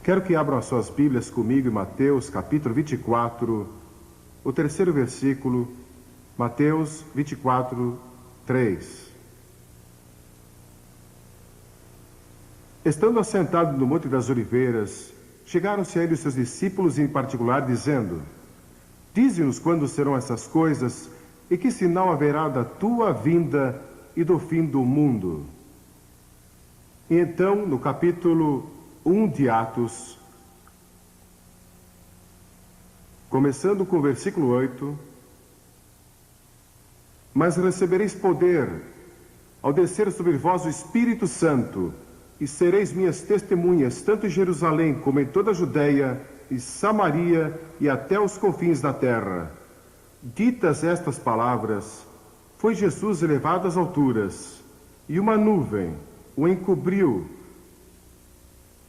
Quero que abram as suas Bíblias comigo em Mateus, capítulo 24, o terceiro versículo, Mateus 24, 3. Estando assentado no Monte das Oliveiras, chegaram-se a ele os seus discípulos em particular, dizendo: Dize-nos quando serão essas coisas e que sinal haverá da tua vinda e do fim do mundo. E então, no capítulo 1 de Atos, começando com o versículo 8, mas recebereis poder ao descer sobre vós o Espírito Santo, e sereis minhas testemunhas, tanto em Jerusalém como em toda a Judeia e Samaria e até os confins da terra. Ditas estas palavras, foi Jesus elevado às alturas, e uma nuvem o encobriu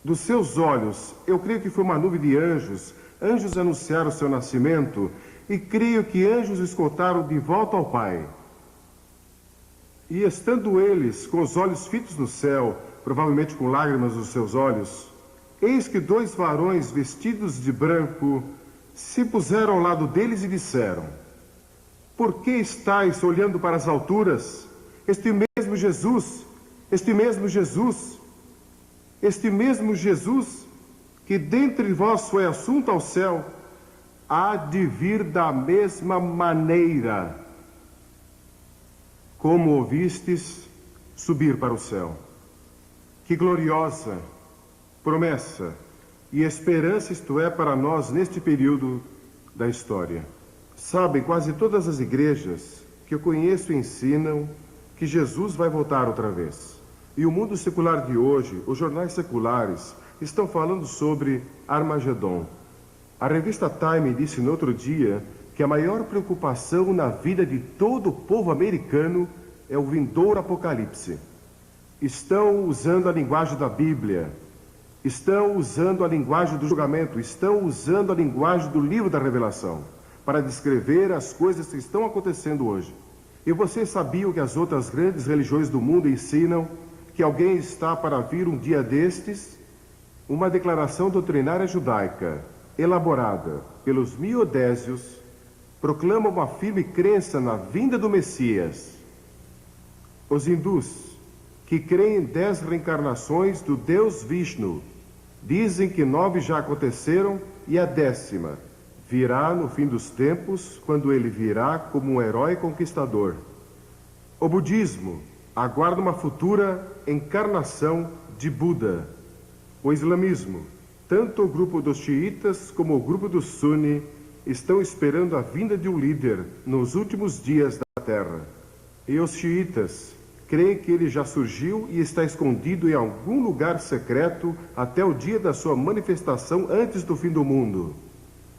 dos seus olhos. Eu creio que foi uma nuvem de anjos. Anjos anunciaram o seu nascimento, e creio que anjos o escoltaram de volta ao Pai. E estando eles com os olhos fitos no céu, provavelmente com lágrimas nos seus olhos, eis que dois varões vestidos de branco se puseram ao lado deles e disseram: Por que estáis olhando para as alturas? Este mesmo Jesus que dentre vós foi assunto ao céu, há de vir da mesma maneira como ouvistes subir para o céu. Que gloriosa promessa e esperança isto é para nós neste período da história. Sabem, quase todas as igrejas que eu conheço ensinam que Jesus vai voltar outra vez. E o mundo secular de hoje, os jornais seculares, estão falando sobre Armagedon. A revista Time disse no outro dia que a maior preocupação na vida de todo o povo americano é o vindouro apocalipse. Estão usando a linguagem da Bíblia, estão usando a linguagem do julgamento, estão usando a linguagem do livro da Revelação para descrever as coisas que estão acontecendo hoje. E vocês sabiam que as outras grandes religiões do mundo ensinam que alguém está para vir um dia destes? Uma declaração doutrinária judaica, elaborada pelos miodésios, proclama uma firme crença na vinda do Messias. Os hindus, que creem em 10 reencarnações do Deus Vishnu, dizem que 9 já aconteceram e a 10ª virá no fim dos tempos, quando ele virá como um herói conquistador. O budismo aguarda uma futura encarnação de Buda. O islamismo, tanto o grupo dos xiitas como o grupo dos suni, estão esperando a vinda de um líder nos últimos dias da terra. E os xiitas creem que ele já surgiu e está escondido em algum lugar secreto até o dia da sua manifestação antes do fim do mundo.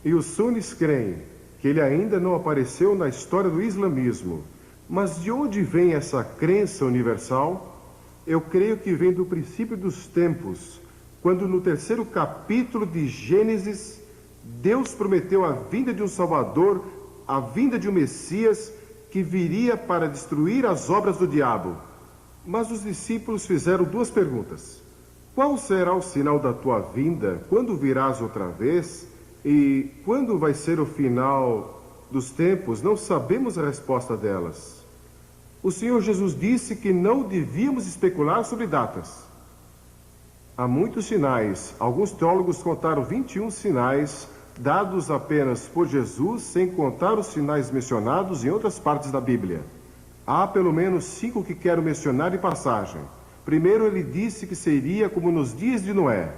E os sunis creem que ele ainda não apareceu na história do islamismo. Mas de onde vem essa crença universal? Eu creio que vem do princípio dos tempos, quando no 3º capítulo de Gênesis, Deus prometeu a vinda de um Salvador, a vinda de um Messias, que viria para destruir as obras do diabo. Mas os discípulos fizeram 2 perguntas. Qual será o sinal da tua vinda? Quando virás outra vez? E quando vai ser o final dos tempos? Não sabemos a resposta delas. O Senhor Jesus disse que não devíamos especular sobre datas. Há muitos sinais. Alguns teólogos contaram 21 sinais dados apenas por Jesus, sem contar os sinais mencionados em outras partes da Bíblia. Há pelo menos 5 que quero mencionar em passagem. Primeiro, ele disse que seria como nos dias de Noé.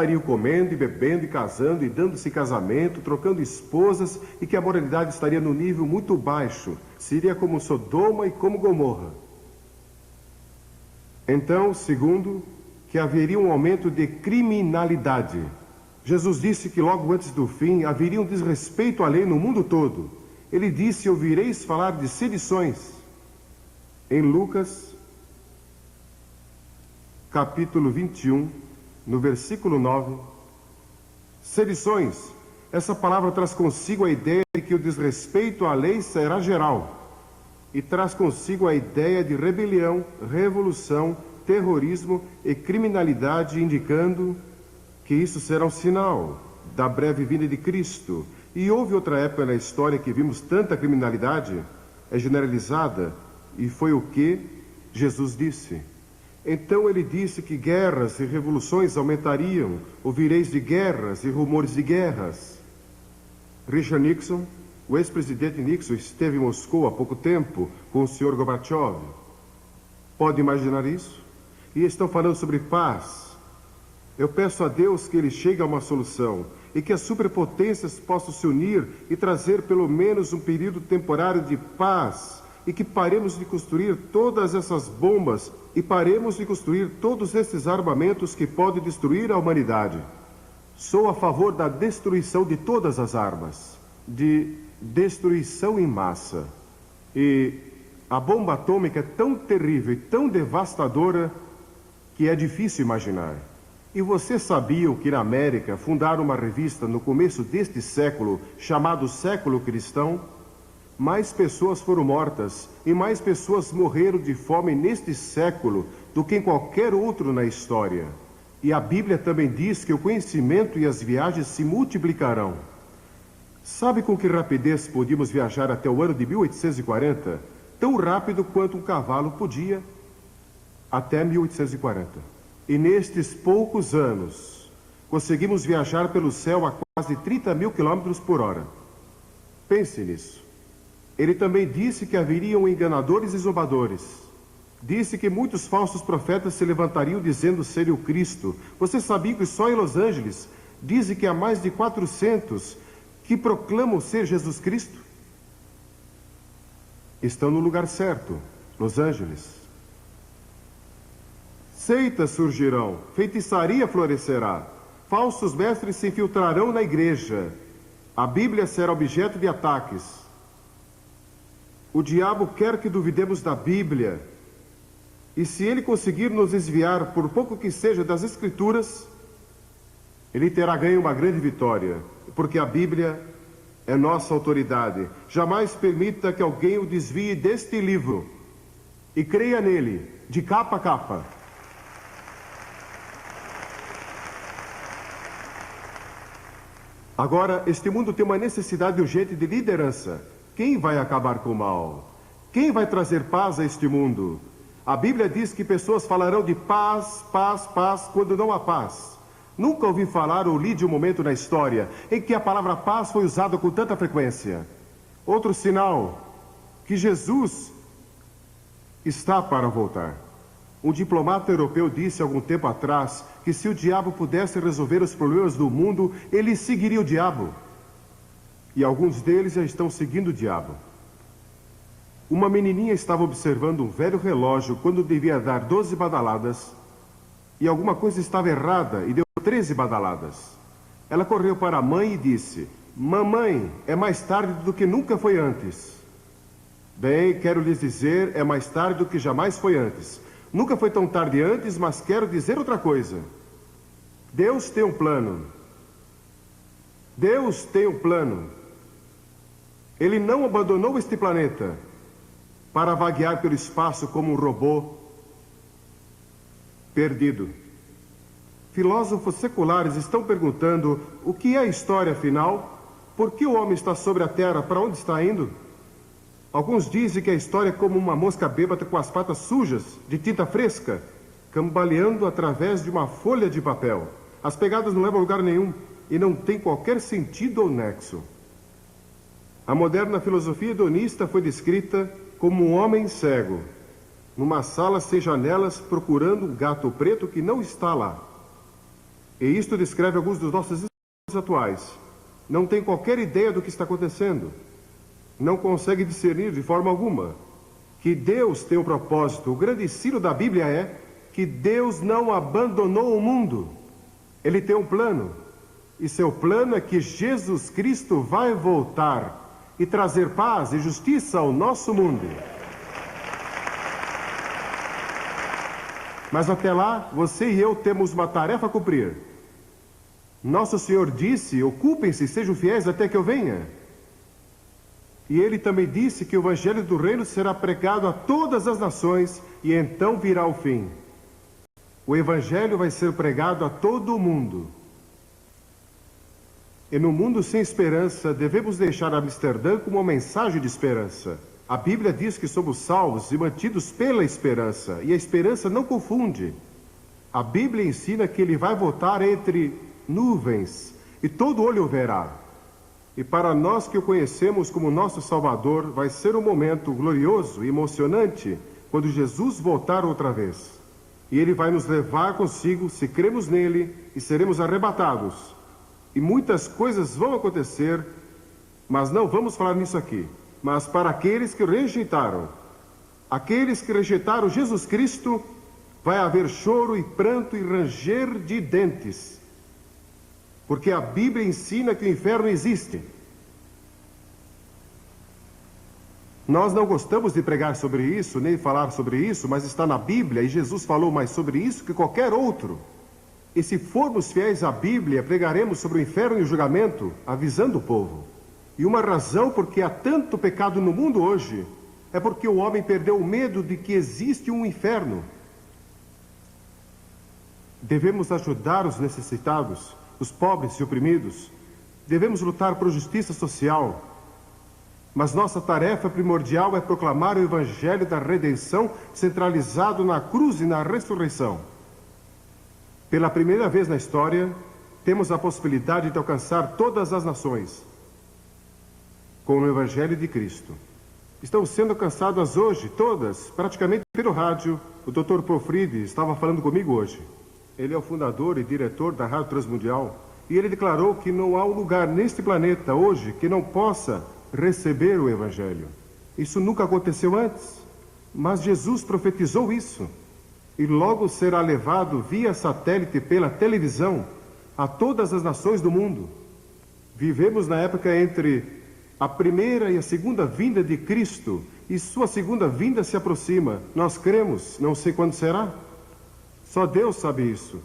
Estariam comendo e bebendo e casando e dando-se casamento, trocando esposas, e que a moralidade estaria no nível muito baixo. Seria como Sodoma e como Gomorra. Então, segundo, que haveria um aumento de criminalidade. Jesus disse que logo antes do fim haveria um desrespeito à lei no mundo todo. Ele disse: ouvireis falar de sedições. Em Lucas, capítulo 21, no versículo 9, sedições. Essa palavra traz consigo a ideia de que o desrespeito à lei será geral. E traz consigo a ideia de rebelião, revolução, terrorismo e criminalidade, indicando que isso será um sinal da breve vinda de Cristo. E houve outra época na história que vimos tanta criminalidade, é generalizada, e foi o que Jesus disse. Então ele disse que guerras e revoluções aumentariam, ouvireis de guerras e rumores de guerras. Richard Nixon, o ex-presidente Nixon, esteve em Moscou há pouco tempo com o Sr. Gorbachev. Pode imaginar isso? E estão falando sobre paz. Eu peço a Deus que ele chegue a uma solução e que as superpotências possam se unir e trazer pelo menos um período temporário de paz e que paremos de construir todas essas bombas e paremos de construir todos esses armamentos que podem destruir a humanidade. Sou a favor da destruição de todas as armas, de destruição em massa. E a bomba atômica é tão terrível e tão devastadora que é difícil imaginar. E vocês sabiam que na América fundaram uma revista no começo deste século, chamado Século Cristão? Mais pessoas foram mortas e mais pessoas morreram de fome neste século do que em qualquer outro na história. E a Bíblia também diz que o conhecimento e as viagens se multiplicarão. Sabe com que rapidez podíamos viajar até o ano de 1840? Tão rápido quanto um cavalo podia até 1840. E nestes poucos anos, conseguimos viajar pelo céu a quase 30 mil quilômetros por hora. Pense nisso. Ele também disse que haveriam enganadores e zombadores. Disse que muitos falsos profetas se levantariam dizendo ser o Cristo. Você sabia que só em Los Angeles dizem que há mais de 400 que proclamam ser Jesus Cristo? Estão no lugar certo, Los Angeles. Seitas surgirão, feitiçaria florescerá, falsos mestres se infiltrarão na igreja, a Bíblia será objeto de ataques. O diabo quer que duvidemos da Bíblia, e se ele conseguir nos desviar, por pouco que seja, das Escrituras, ele terá ganho uma grande vitória, porque a Bíblia é nossa autoridade. Jamais permita que alguém o desvie deste livro, e creia nele, de capa a capa. Agora, este mundo tem uma necessidade urgente de liderança. Quem vai acabar com o mal? Quem vai trazer paz a este mundo? A Bíblia diz que pessoas falarão de paz, paz, paz, quando não há paz. Nunca ouvi falar ou li de um momento na história em que a palavra paz foi usada com tanta frequência. Outro sinal que Jesus está para voltar. Um diplomata europeu disse algum tempo atrás que se o diabo pudesse resolver os problemas do mundo, ele seguiria o diabo. E alguns deles já estão seguindo o diabo. Uma menininha estava observando um velho relógio quando devia dar 12 badaladas e alguma coisa estava errada e deu 13 badaladas. Ela correu para a mãe e disse: "Mamãe, é mais tarde do que nunca foi antes." Bem, quero lhes dizer, é mais tarde do que jamais foi antes. Nunca foi tão tarde antes, mas quero dizer outra coisa. Deus tem um plano. Deus tem um plano. Ele não abandonou este planeta para vaguear pelo espaço como um robô perdido. Filósofos seculares estão perguntando o que é a história afinal, por que o homem está sobre a Terra, para onde está indo? Alguns dizem que a história é como uma mosca bêbada com as patas sujas, de tinta fresca, cambaleando através de uma folha de papel. As pegadas não levam a lugar nenhum e não tem qualquer sentido ou nexo. A moderna filosofia hedonista foi descrita como um homem cego, numa sala sem janelas, procurando um gato preto que não está lá. E isto descreve alguns dos nossos atuais. Não tem qualquer ideia do que está acontecendo. Não consegue discernir de forma alguma que Deus tem um propósito. O grande ensino da Bíblia é que Deus não abandonou o mundo. Ele tem um plano. E seu plano é que Jesus Cristo vai voltar e trazer paz e justiça ao nosso mundo. Mas até lá, você e eu temos uma tarefa a cumprir. Nosso Senhor disse: ocupem-se e sejam fiéis até que eu venha. E ele também disse que o Evangelho do Reino será pregado a todas as nações e então virá o fim. O Evangelho vai ser pregado a todo o mundo. E no mundo sem esperança, devemos deixar Amsterdã com uma mensagem de esperança. A Bíblia diz que somos salvos e mantidos pela esperança, e a esperança não confunde. A Bíblia ensina que ele vai voltar entre nuvens, e todo olho o verá. E para nós que o conhecemos como nosso Salvador, vai ser um momento glorioso e emocionante quando Jesus voltar outra vez. E ele vai nos levar consigo, se cremos nele, e seremos arrebatados. E muitas coisas vão acontecer, mas não vamos falar nisso aqui. Mas para aqueles que rejeitaram Jesus Cristo, vai haver choro e pranto e ranger de dentes. Porque a Bíblia ensina que o inferno existe. Nós não gostamos de pregar sobre isso, nem falar sobre isso, mas está na Bíblia e Jesus falou mais sobre isso que qualquer outro. E se formos fiéis à Bíblia, pregaremos sobre o inferno e o julgamento, avisando o povo. E uma razão porque há tanto pecado no mundo hoje é porque o homem perdeu o medo de que existe um inferno. Devemos ajudar os necessitados, os pobres e oprimidos. Devemos lutar por justiça social. Mas nossa tarefa primordial é proclamar o Evangelho da redenção centralizado na cruz e na ressurreição. Pela primeira vez na história, temos a possibilidade de alcançar todas as nações com o Evangelho de Cristo. Estão sendo alcançadas hoje, todas, praticamente pelo rádio. O Dr. Profride estava falando comigo hoje. Ele é o fundador e diretor da Rádio Transmundial. E ele declarou que não há um lugar neste planeta hoje que não possa receber o Evangelho. Isso nunca aconteceu antes, mas Jesus profetizou isso. E logo será levado via satélite pela televisão a todas as nações do mundo. Vivemos na época entre a primeira e a segunda vinda de Cristo, e sua segunda vinda se aproxima. Nós cremos, não sei quando será. Só Deus sabe isso.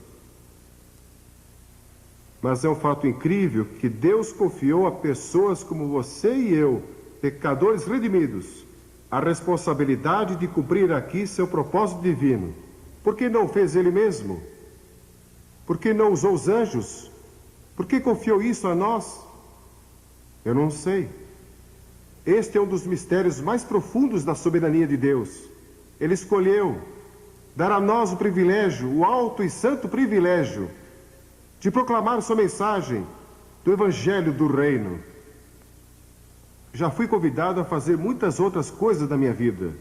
Mas é um fato incrível que Deus confiou a pessoas como você e eu, pecadores redimidos, a responsabilidade de cumprir aqui seu propósito divino. Por que não fez ele mesmo? Por que não usou os anjos? Por que confiou isso a nós? Eu não sei. Este é um dos mistérios mais profundos da soberania de Deus. Ele escolheu dar a nós o privilégio, o alto e santo privilégio, de proclamar sua mensagem do Evangelho do Reino. Já fui convidado a fazer muitas outras coisas da minha vida.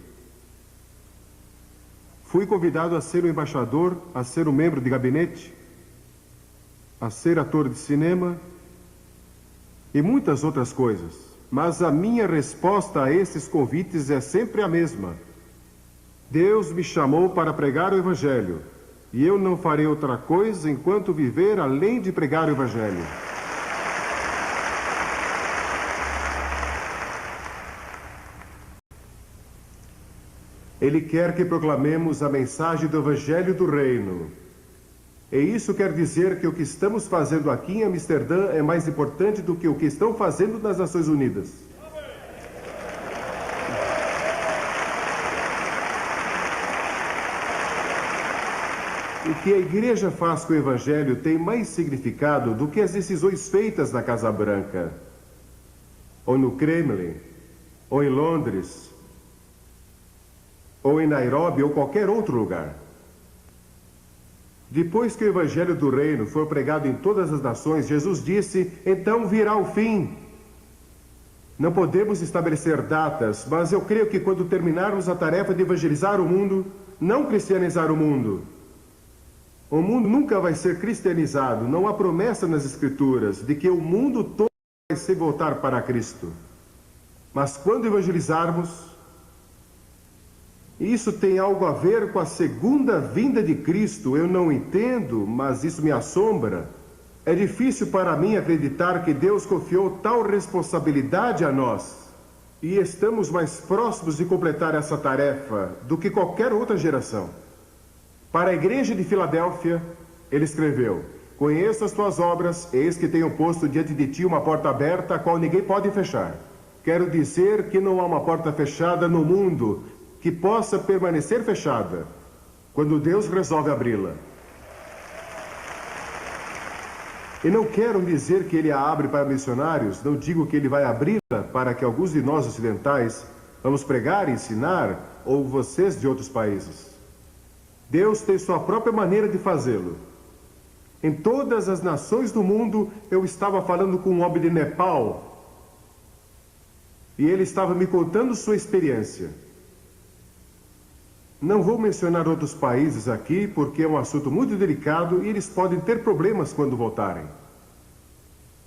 Fui convidado a ser um embaixador, a ser um membro de gabinete, a ser ator de cinema e muitas outras coisas. Mas a minha resposta a esses convites é sempre a mesma. Deus me chamou para pregar o Evangelho. E eu não farei outra coisa enquanto viver além de pregar o Evangelho. Ele quer que proclamemos a mensagem do Evangelho do Reino. E isso quer dizer que o que estamos fazendo aqui em Amsterdã é mais importante do que o que estão fazendo nas Nações Unidas. O que a igreja faz com o Evangelho tem mais significado do que as decisões feitas na Casa Branca, ou no Kremlin, ou em Londres, ou em Nairobi, ou qualquer outro lugar. Depois que o Evangelho do Reino for pregado em todas as nações, Jesus disse, então virá o fim. Não podemos estabelecer datas, mas eu creio que quando terminarmos a tarefa de evangelizar o mundo, não cristianizar o mundo nunca vai ser cristianizado. Não há promessa nas Escrituras de que o mundo todo vai se voltar para Cristo. Mas quando evangelizarmos, isso tem algo a ver com a segunda vinda de Cristo. Eu não entendo, mas isso me assombra. É difícil para mim acreditar que Deus confiou tal responsabilidade a nós. E estamos mais próximos de completar essa tarefa do que qualquer outra geração. Para a igreja de Filadélfia, ele escreveu, conheço as tuas obras, eis que tenho posto diante de ti uma porta aberta, a qual ninguém pode fechar. Quero dizer que não há uma porta fechada no mundo que possa permanecer fechada, quando Deus resolve abri-la. E não quero dizer que ele a abre para missionários, não digo que ele vai abri-la para que alguns de nós ocidentais vamos pregar e ensinar, ou vocês de outros países. Deus tem sua própria maneira de fazê-lo. Em todas as nações do mundo, eu estava falando com um homem de Nepal, e ele estava me contando sua experiência. Não vou mencionar outros países aqui, porque é um assunto muito delicado e eles podem ter problemas quando voltarem.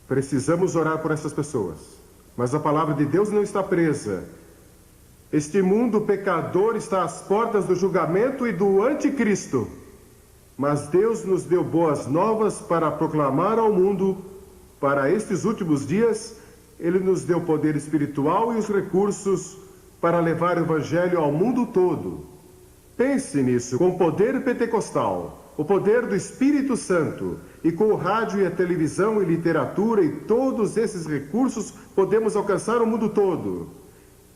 Precisamos orar por essas pessoas. Mas a palavra de Deus não está presa. Este mundo pecador está às portas do julgamento e do anticristo. Mas Deus nos deu boas novas para proclamar ao mundo. Para estes últimos dias, Ele nos deu o poder espiritual e os recursos para levar o Evangelho ao mundo todo. Pense nisso, com o poder pentecostal, o poder do Espírito Santo, e com o rádio e a televisão e literatura e todos esses recursos, podemos alcançar o mundo todo,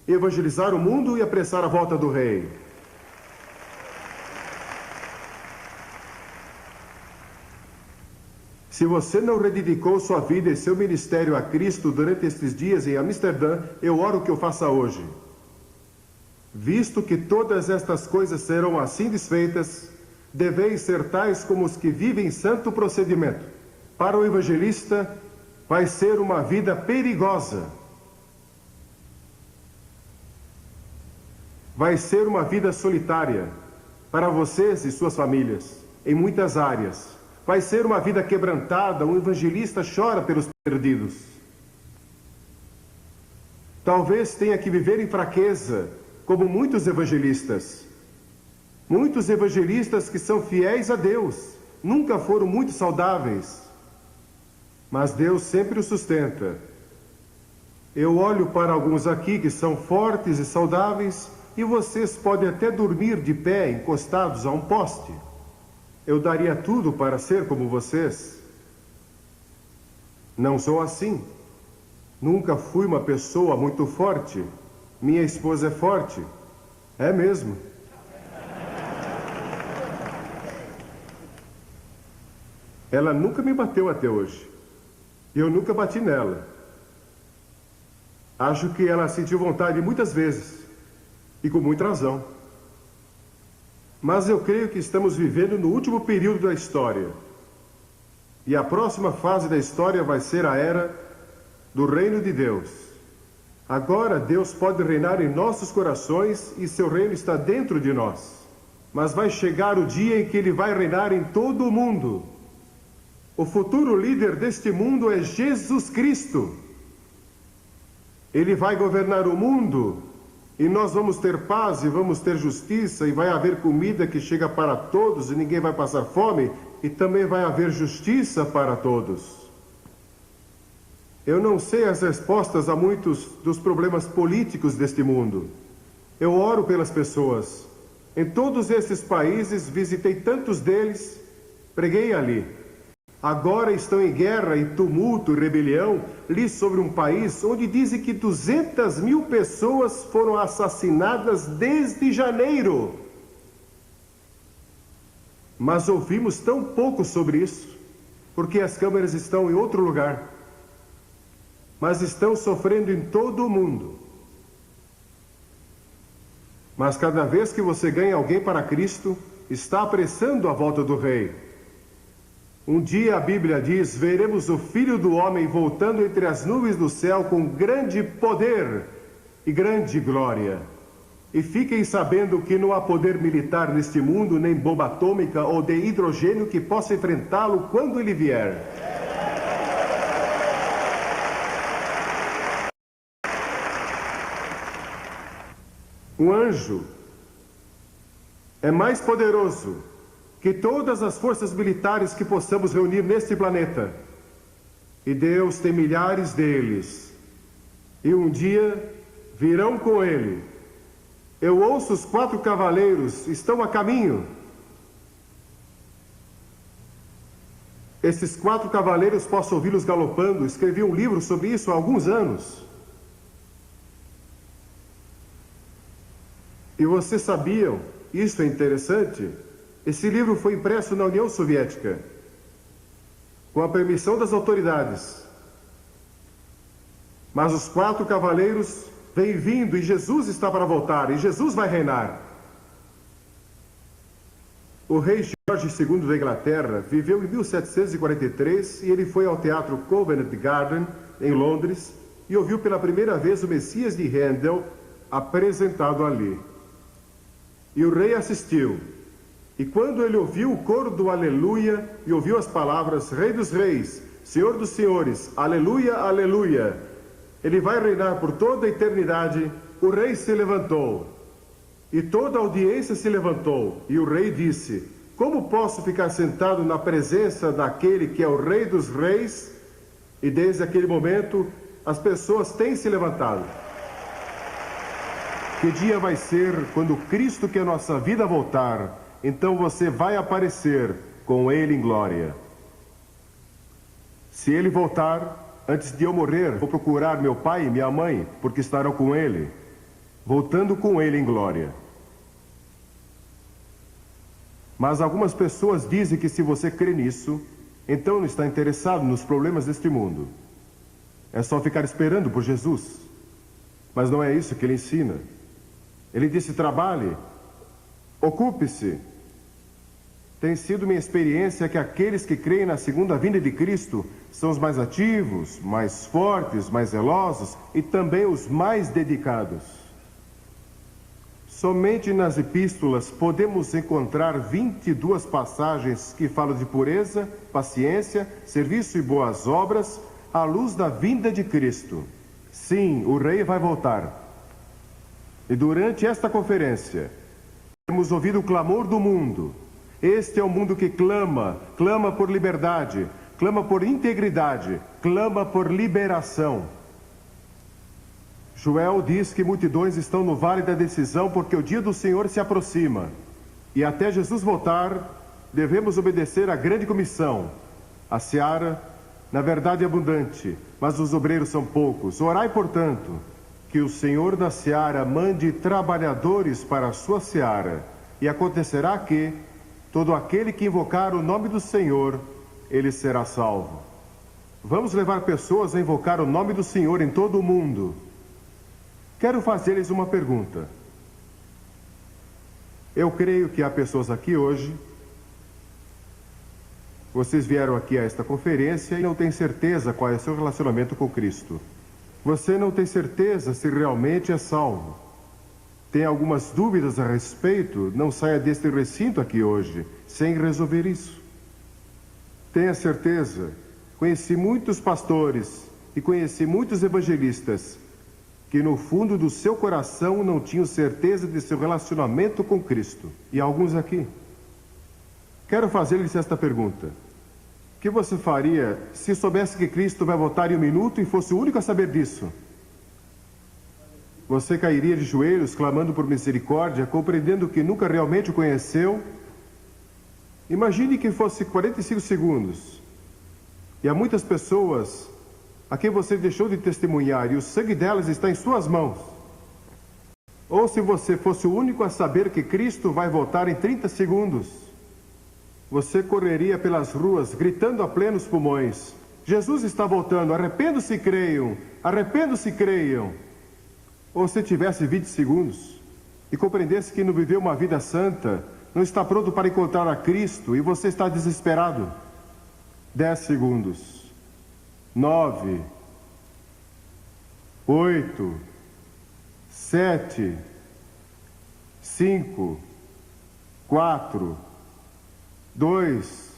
evangelizar o mundo e apressar a volta do Rei. Se você não rededicou sua vida e seu ministério a Cristo durante estes dias em Amsterdã, eu oro que eu faça hoje. Visto que todas estas coisas serão assim desfeitas, deveis ser tais como os que vivem em santo procedimento. Para o evangelista, vai ser uma vida perigosa. Vai ser uma vida solitária para vocês e suas famílias, em muitas áreas. Vai ser uma vida quebrantada, um evangelista chora pelos perdidos. Talvez tenha que viver em fraqueza, como muitos evangelistas. Muitos evangelistas que são fiéis a Deus, nunca foram muito saudáveis. Mas Deus sempre os sustenta. Eu olho para alguns aqui que são fortes e saudáveis, e vocês podem até dormir de pé, encostados a um poste. Eu daria tudo para ser como vocês. Não sou assim. Nunca fui uma pessoa muito forte. Minha esposa é forte. É mesmo. Ela nunca me bateu até hoje. Eu nunca bati nela. Acho que ela sentiu vontade muitas vezes. E com muita razão. Mas eu creio que estamos vivendo no último período da história. E a próxima fase da história vai ser a era do reino de Deus. Agora Deus pode reinar em nossos corações e seu reino está dentro de nós. Mas vai chegar o dia em que ele vai reinar em todo o mundo. O futuro líder deste mundo é Jesus Cristo. Ele vai governar o mundo e nós vamos ter paz e vamos ter justiça e vai haver comida que chega para todos e ninguém vai passar fome e também vai haver justiça para todos. Eu não sei as respostas a muitos dos problemas políticos deste mundo. Eu oro pelas pessoas. Em todos esses países, visitei tantos deles, preguei ali. Agora estão em guerra e tumulto e rebelião. Li sobre um país onde dizem que 200.000 pessoas foram assassinadas desde janeiro. Mas ouvimos tão pouco sobre isso, porque as câmeras estão em outro lugar. Mas estão sofrendo em todo o mundo. Mas cada vez que você ganha alguém para Cristo, está apressando a volta do Rei. Um dia a Bíblia diz, veremos o Filho do Homem voltando entre as nuvens do céu com grande poder e grande glória. E fiquem sabendo que não há poder militar neste mundo, nem bomba atômica ou de hidrogênio que possa enfrentá-lo quando ele vier. Um anjo é mais poderoso que todas as forças militares que possamos reunir neste planeta. E Deus tem milhares deles. E um dia virão com ele. Eu ouço os 4 cavaleiros, estão a caminho. Esses 4 cavaleiros posso ouvi-los galopando. Escrevi um livro sobre isso há alguns anos. E vocês sabiam, isso é interessante, esse livro foi impresso na União Soviética. com a permissão das autoridades. Mas os 4 cavaleiros vêm vindo e Jesus está para voltar, e Jesus vai reinar. O rei George II da Inglaterra viveu em 1743 e ele foi ao teatro Covent Garden, em Londres, e ouviu pela primeira vez o Messias de Handel apresentado ali. E o rei assistiu. E quando ele ouviu o coro do Aleluia e ouviu as palavras Rei dos Reis, Senhor dos Senhores, Aleluia, Aleluia, ele vai reinar por toda a eternidade, o rei se levantou. E toda a audiência se levantou. E o rei disse: como posso ficar sentado na presença daquele que é o Rei dos Reis? E desde aquele momento, as pessoas têm se levantado. Que dia vai ser quando Cristo, que é a nossa vida, voltar? Então você vai aparecer com Ele em glória. Se Ele voltar, antes de eu morrer, vou procurar meu pai e minha mãe, porque estarão com Ele, voltando com Ele em glória. Mas algumas pessoas dizem que se você crê nisso, então não está interessado nos problemas deste mundo. É só ficar esperando por Jesus. Mas não é isso que Ele ensina. Ele disse: trabalhe, ocupe-se. Tem sido minha experiência que aqueles que creem na segunda vinda de Cristo são os mais ativos, mais fortes, mais zelosos e também os mais dedicados. Somente nas epístolas podemos encontrar 22 passagens que falam de pureza, paciência, serviço e boas obras à luz da vinda de Cristo. Sim, o Rei vai voltar. E durante esta conferência, temos ouvido o clamor do mundo. Este é o mundo que clama por liberdade, clama por integridade, clama por liberação. Joel diz que multidões estão no vale da decisão porque o dia do Senhor se aproxima. E até Jesus voltar, devemos obedecer à grande comissão. A seara, na verdade, é abundante, mas os obreiros são poucos. Orai, portanto, que o Senhor da seara mande trabalhadores para a sua seara. E acontecerá que todo aquele que invocar o nome do Senhor, ele será salvo. Vamos levar pessoas a invocar o nome do Senhor em todo o mundo. Quero fazer-lhes uma pergunta. Eu creio que há pessoas aqui hoje. Vocês vieram aqui a esta conferência e não têm certeza qual é o seu relacionamento com Cristo. Você não tem certeza se realmente é salvo. Tem algumas dúvidas a respeito? Não saia deste recinto aqui hoje sem resolver isso. Tenha certeza. Conheci muitos pastores e conheci muitos evangelistas que no fundo do seu coração não tinham certeza de seu relacionamento com Cristo. E alguns aqui. Quero fazer-lhes esta pergunta. O que você faria se soubesse que Cristo vai voltar em um minuto e fosse o único a saber disso? Você cairia de joelhos, clamando por misericórdia, compreendendo que nunca realmente o conheceu? Imagine que fosse 45 segundos. E há muitas pessoas a quem você deixou de testemunhar, e o sangue delas está em suas mãos. Ou se você fosse o único a saber que Cristo vai voltar em 30 segundos, você correria pelas ruas, gritando a plenos pulmões: Jesus está voltando, arrependam-se e creiam, arrependam-se e creiam. Ou se tivesse 20 segundos, e compreendesse que não viveu uma vida santa, não está pronto para encontrar a Cristo, e você está desesperado. 10 segundos. 9, 8, 7, 5, 4, 2,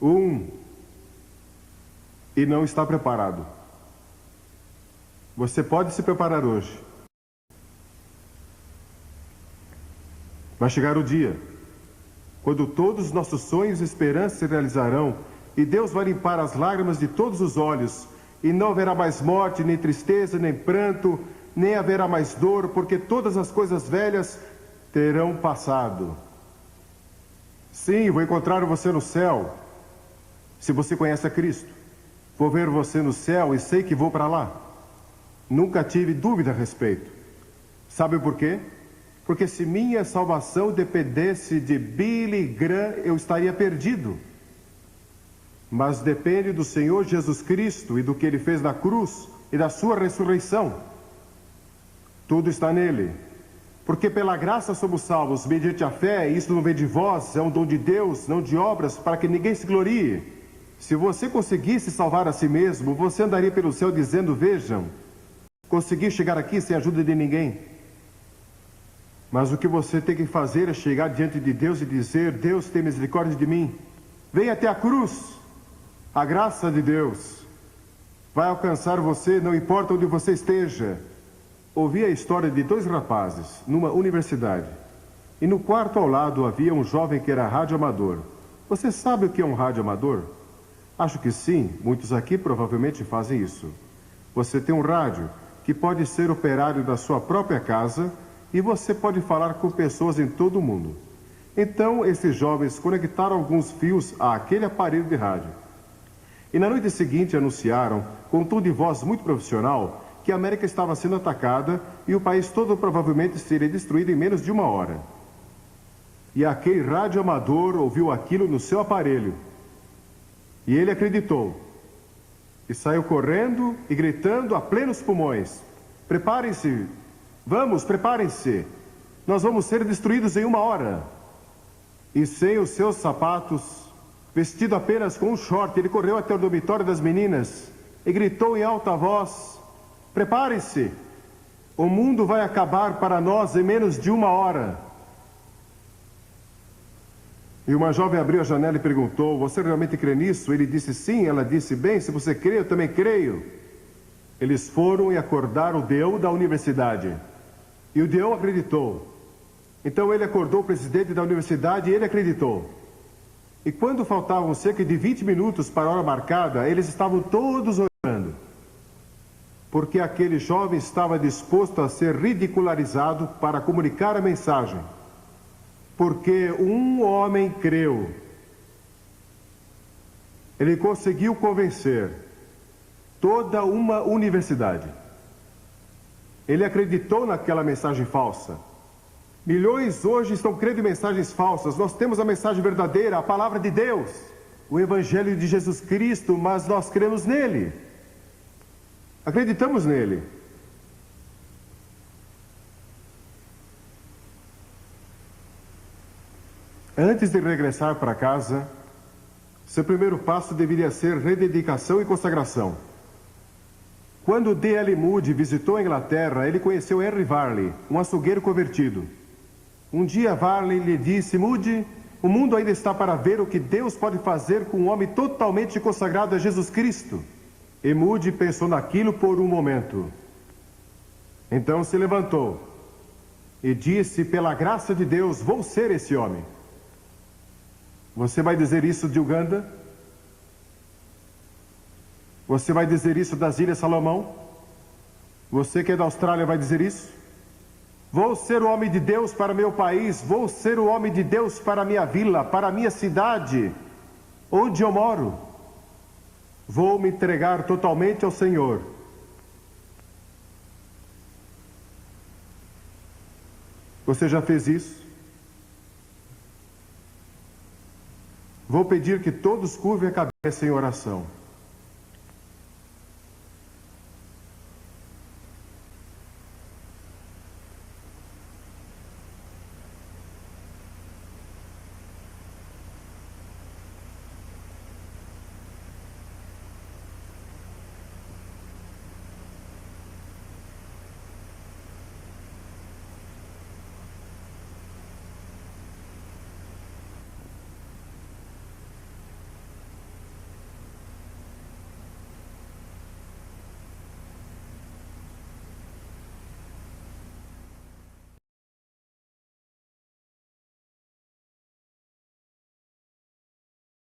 1, e não está preparado. Você pode se preparar hoje. Vai chegar o dia quando todos os nossos sonhos e esperanças se realizarão, e Deus vai limpar as lágrimas de todos os olhos, e não haverá mais morte, nem tristeza, nem pranto, nem haverá mais dor, porque todas as coisas velhas terão passado. Sim, vou encontrar você no céu, se você conhece a Cristo. Vou ver você no céu e sei que vou para lá. Nunca tive dúvida a respeito. Sabe por quê? Porque se minha salvação dependesse de Billy Graham, eu estaria perdido. mas depende do Senhor Jesus Cristo e do que Ele fez na cruz e da sua ressurreição. Tudo está nele. Porque pela graça somos salvos, mediante a fé, e isso não vem de vós, é um dom de Deus, não de obras, para que ninguém se glorie. Se você conseguisse salvar a si mesmo, você andaria pelo céu dizendo, vejam, consegui chegar aqui sem a ajuda de ninguém. Mas o que você tem que fazer é chegar diante de Deus e dizer, Deus tem misericórdia de mim. Venha até a cruz. A graça de Deus vai alcançar você, não importa onde você esteja. Ouvi a história de dois rapazes numa universidade. E no quarto ao lado havia um jovem que era radioamador. Você sabe o que é um radioamador? Acho que sim, muitos aqui provavelmente fazem isso. Você tem um rádio que pode ser operário da sua própria casa e você pode falar com pessoas em todo o mundo. Então, esses jovens conectaram alguns fios àquele aparelho de rádio. E na noite seguinte anunciaram, com um tom de voz muito profissional, que a América estava sendo atacada e o país todo provavelmente seria destruído em menos de 1 hora. E aquele radioamador ouviu aquilo no seu aparelho. E ele acreditou. E saiu correndo e gritando a plenos pulmões. Preparem-se, vamos, preparem-se. Nós vamos ser destruídos em 1 hora. E sem os seus sapatos, vestido apenas com um short, ele correu até o dormitório das meninas e gritou em alta voz, preparem-se, o mundo vai acabar para nós em menos de 1 hora. E uma jovem abriu a janela e perguntou, você realmente crê nisso? Ele disse sim, ela disse, bem, se você crê, eu também creio. Eles foram e acordaram o Deu da universidade. E o Deu acreditou. Então ele acordou o presidente da universidade e ele acreditou. E quando faltavam cerca de 20 minutos para a hora marcada, eles estavam todos orando. Porque aquele jovem estava disposto a ser ridicularizado para comunicar a mensagem. Porque um homem creu. Ele conseguiu convencer toda uma universidade. Ele acreditou naquela mensagem falsa. Milhões hoje estão crendo em mensagens falsas. Nós temos a mensagem verdadeira, a palavra de Deus, o Evangelho de Jesus Cristo, mas nós cremos nele. Acreditamos nele. Antes de regressar para casa, seu primeiro passo deveria ser rededicação e consagração. Quando D.L. Moody visitou a Inglaterra, ele conheceu Henry Varley, um açougueiro convertido. Um dia Varley lhe disse, Moody, o mundo ainda está para ver o que Deus pode fazer com um homem totalmente consagrado a Jesus Cristo. E Moody pensou naquilo por um momento. Então se levantou e disse, pela graça de Deus, vou ser esse homem. Você vai dizer isso de Uganda? Você vai dizer isso das Ilhas Salomão? Você que é da Austrália vai dizer isso? Vou ser o homem de Deus para meu país, vou ser o homem de Deus para a minha vila, para a minha cidade, onde eu moro. Vou me entregar totalmente ao Senhor. Você já fez isso? Vou pedir que todos curvem a cabeça em oração.